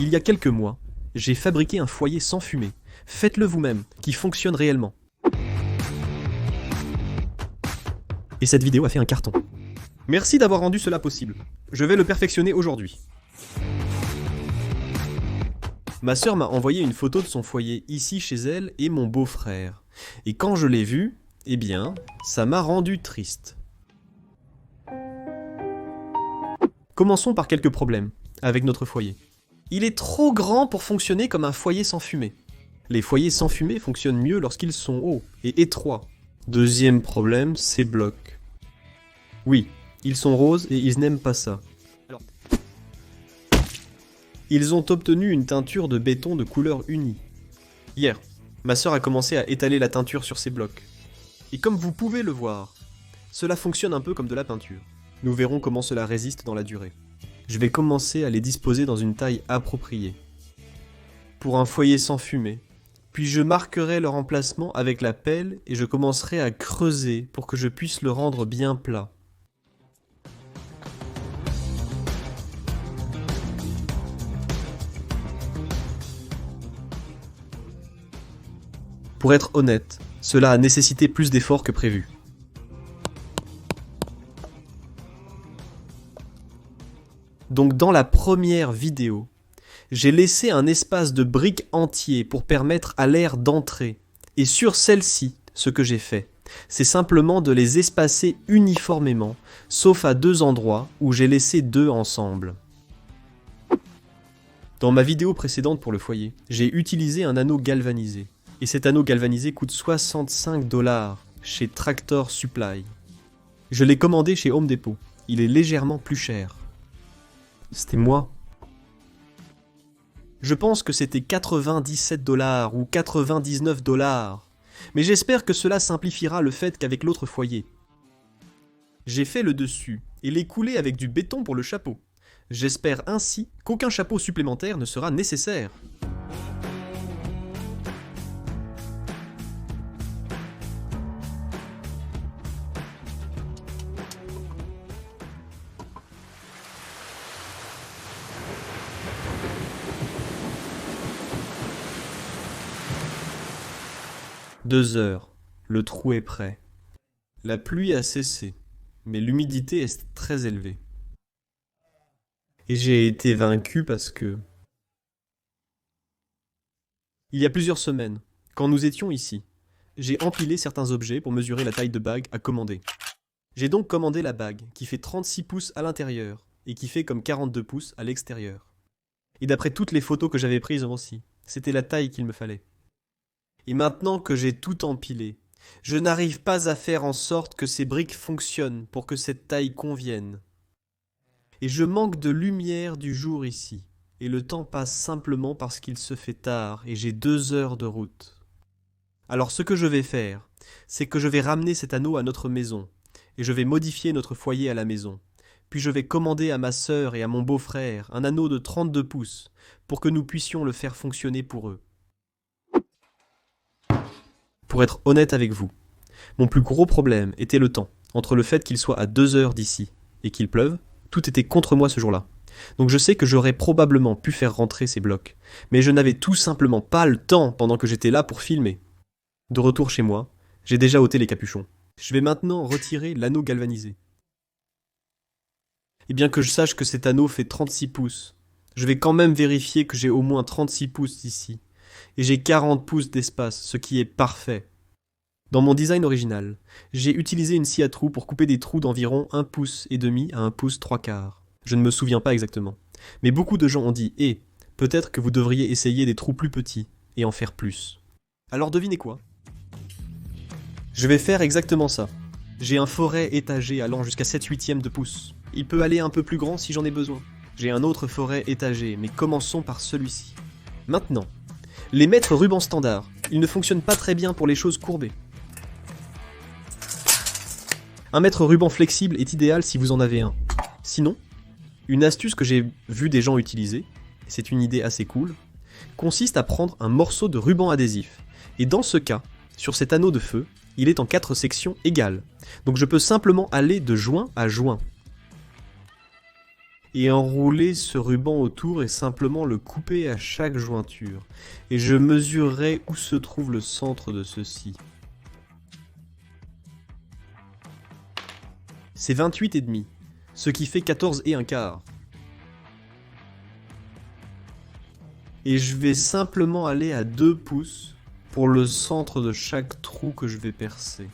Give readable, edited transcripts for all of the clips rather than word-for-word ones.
Il y a quelques mois, j'ai fabriqué un foyer sans fumée. Faites-le vous-même, qui fonctionne réellement. Et cette vidéo a fait un carton. Merci d'avoir rendu cela possible. Je vais le perfectionner aujourd'hui. Ma sœur m'a envoyé une photo de son foyer ici chez elle et mon beau-frère. Et quand je l'ai vu, eh bien, ça m'a rendu triste. Commençons par quelques problèmes avec notre foyer. Il est trop grand pour fonctionner comme un foyer sans fumée. Les foyers sans fumée fonctionnent mieux lorsqu'ils sont hauts et étroits. Deuxième problème, ces blocs. Oui, ils sont roses et ils n'aiment pas ça. Ils ont obtenu une teinture de béton de couleur unie. Hier, ma sœur a commencé à étaler la teinture sur ces blocs. Et comme vous pouvez le voir, cela fonctionne un peu comme de la peinture. Nous verrons comment cela résiste dans la durée. Je vais commencer à les disposer dans une taille appropriée. Pour un foyer sans fumée, puis je marquerai leur emplacement avec la pelle et je commencerai à creuser pour que je puisse le rendre bien plat. Pour être honnête, cela a nécessité plus d'efforts que prévu. Donc dans la première vidéo, j'ai laissé un espace de briques entier pour permettre à l'air d'entrer. Et sur celle-ci, ce que j'ai fait, c'est simplement de les espacer uniformément, sauf à deux endroits où j'ai laissé deux ensemble. Dans ma vidéo précédente pour le foyer, j'ai utilisé un anneau galvanisé. Et cet anneau galvanisé coûte 65 $ chez Tractor Supply. Je l'ai commandé chez Home Depot. Il est légèrement plus cher. C'était moi. Je pense que c'était 97 $ ou 99 $. Mais j'espère que cela simplifiera le fait qu'avec l'autre foyer. J'ai fait le dessus et l'ai coulé avec du béton pour le chapeau. J'espère ainsi qu'aucun chapeau supplémentaire ne sera nécessaire. Deux heures, le trou est prêt. La pluie a cessé, mais l'humidité est très élevée. Et j'ai été vaincu parce que... Il y a plusieurs semaines, quand nous étions ici, j'ai empilé certains objets pour mesurer la taille de bague à commander. J'ai donc commandé la bague, qui fait 36 pouces à l'intérieur, et qui fait comme 42 pouces à l'extérieur. Et d'après toutes les photos que j'avais prises aussi, c'était la taille qu'il me fallait. Et maintenant que j'ai tout empilé, je n'arrive pas à faire en sorte que ces briques fonctionnent pour que cette taille convienne. Et je manque de lumière du jour ici, et le temps passe simplement parce qu'il se fait tard et j'ai 2 heures de route. Alors ce que je vais faire, c'est que je vais ramener cet anneau à notre maison, et je vais modifier notre foyer à la maison. Puis je vais commander à ma sœur et à mon beau-frère un anneau de 32 pouces, pour que nous puissions le faire fonctionner pour eux. Pour être honnête avec vous, mon plus gros problème était le temps, entre le fait qu'il soit à 2 heures d'ici et qu'il pleuve, tout était contre moi ce jour-là. Donc je sais que j'aurais probablement pu faire rentrer ces blocs, mais je n'avais tout simplement pas le temps pendant que j'étais là pour filmer. De retour chez moi, j'ai déjà ôté les capuchons. Je vais maintenant retirer l'anneau galvanisé. Et bien que je sache que cet anneau fait 36 pouces, je vais quand même vérifier que j'ai au moins 36 pouces ici. Et j'ai 40 pouces d'espace, ce qui est parfait. Dans mon design original, j'ai utilisé une scie à trous pour couper des trous d'environ 1,5 pouce à 1 pouce 3/4. Je ne me souviens pas exactement. Mais beaucoup de gens ont dit « peut-être que vous devriez essayer des trous plus petits et en faire plus. » Alors devinez quoi? Je vais faire exactement ça. J'ai un forêt étagé allant jusqu'à 7/8 de pouce. Il peut aller un peu plus grand si j'en ai besoin. J'ai un autre forêt étagé, mais commençons par celui-ci. Maintenant, les mètres ruban standard, ils ne fonctionnent pas très bien pour les choses courbées. Un mètre ruban flexible est idéal si vous en avez un. Sinon, une astuce que j'ai vu des gens utiliser, et c'est une idée assez cool, consiste à prendre un morceau de ruban adhésif. Et dans ce cas, sur cet anneau de feu, il est en 4 sections égales. Donc je peux simplement aller de joint à joint. et enrouler ce ruban autour et simplement le couper à chaque jointure. Et je mesurerai où se trouve le centre de ceci. C'est 28,5, ce qui fait 14 et un quart. Et je vais simplement aller à 2 pouces pour le centre de chaque trou que je vais percer.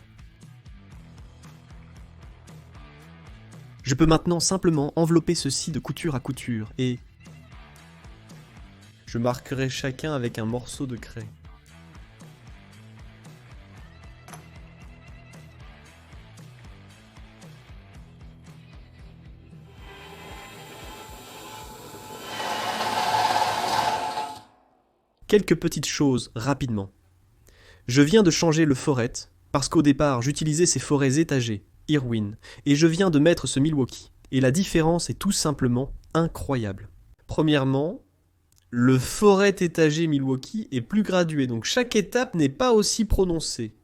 Je peux maintenant simplement envelopper ceci de couture à couture et je marquerai chacun avec un morceau de craie. Quelques petites choses rapidement. Je viens de changer le foret parce qu'au départ j'utilisais ces forets étagés, Irwin, et je viens de mettre ce Milwaukee. Et la différence est tout simplement incroyable. Premièrement, le foret étagé Milwaukee est plus gradué, donc chaque étape n'est pas aussi prononcée.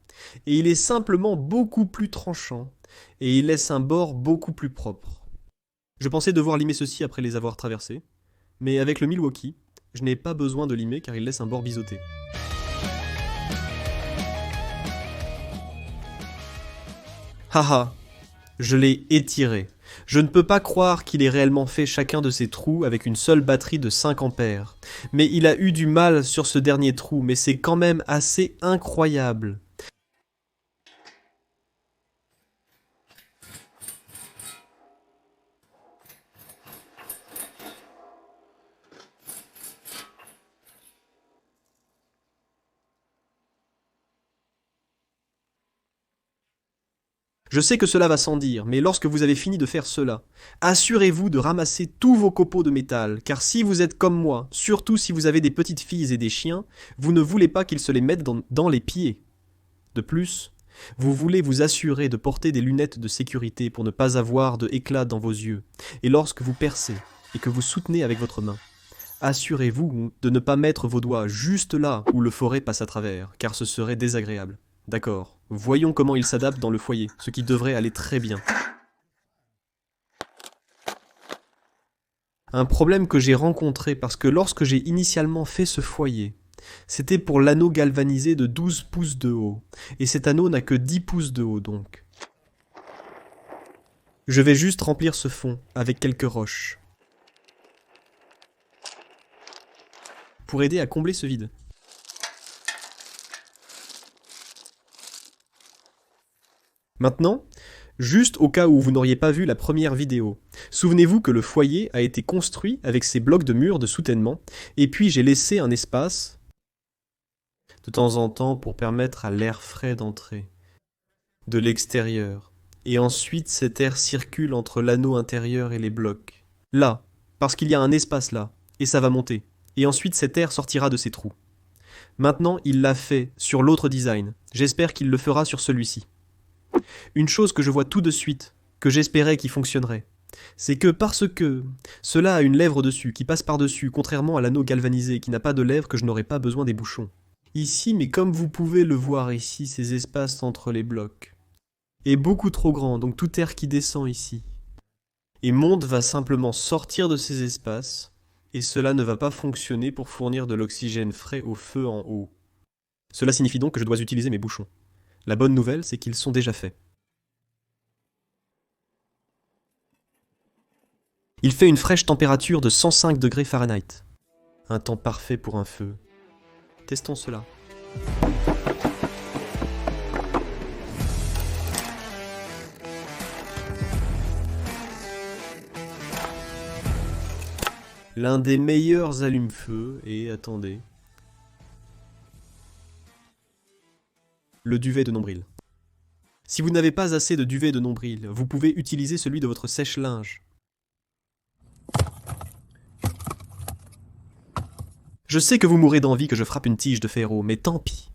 Et il est simplement beaucoup plus tranchant, et il laisse un bord beaucoup plus propre. Je pensais devoir limer ceci après les avoir traversés, mais avec le Milwaukee, je n'ai pas besoin de limer car il laisse un bord biseauté. Haha, je l'ai étiré. Je ne peux pas croire qu'il ait réellement fait chacun de ces trous avec une seule batterie de 5 ampères. Mais il a eu du mal sur ce dernier trou, mais c'est quand même assez incroyable. Je sais que cela va sans dire, mais lorsque vous avez fini de faire cela, assurez-vous de ramasser tous vos copeaux de métal, car si vous êtes comme moi, surtout si vous avez des petites filles et des chiens, vous ne voulez pas qu'ils se les mettent dans les pieds. De plus, vous voulez vous assurer de porter des lunettes de sécurité pour ne pas avoir de éclat dans vos yeux, et lorsque vous percez et que vous soutenez avec votre main, assurez-vous de ne pas mettre vos doigts juste là où le foret passe à travers, car ce serait désagréable. D'accord, voyons comment il s'adapte dans le foyer, ce qui devrait aller très bien. Un problème que j'ai rencontré parce que lorsque j'ai initialement fait ce foyer, c'était pour l'anneau galvanisé de 12 pouces de haut, et cet anneau n'a que 10 pouces de haut donc. Je vais juste remplir ce fond avec quelques roches, pour aider à combler ce vide. Maintenant, juste au cas où vous n'auriez pas vu la première vidéo, souvenez-vous que le foyer a été construit avec ces blocs de murs de soutènement, et puis j'ai laissé un espace de temps en temps pour permettre à l'air frais d'entrer de l'extérieur. Et ensuite cet air circule entre l'anneau intérieur et les blocs. Là, parce qu'il y a un espace là, et ça va monter. Et ensuite cet air sortira de ces trous. Maintenant, il l'a fait sur l'autre design. J'espère qu'il le fera sur celui-ci. Une chose que je vois tout de suite, que j'espérais qui fonctionnerait, c'est que parce que cela a une lèvre dessus, qui passe par-dessus, contrairement à l'anneau galvanisé qui n'a pas de lèvre, que je n'aurai pas besoin des bouchons. Ici, mais comme vous pouvez le voir ici, ces espaces entre les blocs est beaucoup trop grand, donc tout air qui descend ici et monte va simplement sortir de ces espaces, et cela ne va pas fonctionner pour fournir de l'oxygène frais au feu en haut. Cela signifie donc que je dois utiliser mes bouchons. La bonne nouvelle, c'est qu'ils sont déjà faits. Il fait une fraîche température de 105 degrés Fahrenheit. Un temps parfait pour un feu. Testons cela. L'un des meilleurs allume-feu et, attendez, le duvet de nombril. Si vous n'avez pas assez de duvet de nombril, vous pouvez utiliser celui de votre sèche-linge. Je sais que vous mourrez d'envie que je frappe une tige de ferro, mais tant pis.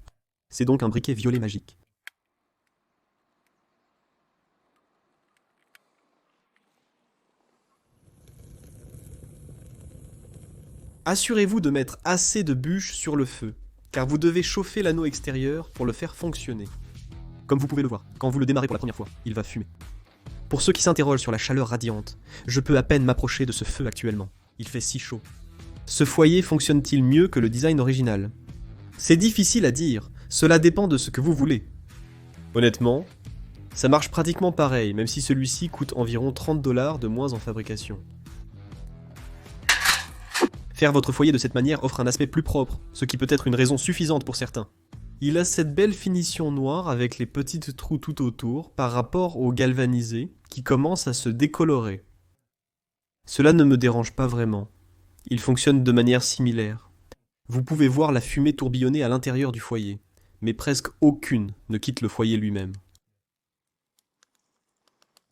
C'est donc un briquet violet magique. Assurez-vous de mettre assez de bûches sur le feu, car vous devez chauffer l'anneau extérieur pour le faire fonctionner. Comme vous pouvez le voir, quand vous le démarrez pour la première fois, il va fumer. Pour ceux qui s'interrogent sur la chaleur radiante, je peux à peine m'approcher de ce feu actuellement. Il fait si chaud. Ce foyer fonctionne-t-il mieux que le design original? C'est difficile à dire, cela dépend de ce que vous voulez. Honnêtement, ça marche pratiquement pareil, même si celui-ci coûte environ 30 $ de moins en fabrication. Faire votre foyer de cette manière offre un aspect plus propre, ce qui peut être une raison suffisante pour certains. Il a cette belle finition noire avec les petites trous tout autour par rapport au galvanisé qui commence à se décolorer. Cela ne me dérange pas vraiment. Il fonctionne de manière similaire. Vous pouvez voir la fumée tourbillonner à l'intérieur du foyer, mais presque aucune ne quitte le foyer lui-même.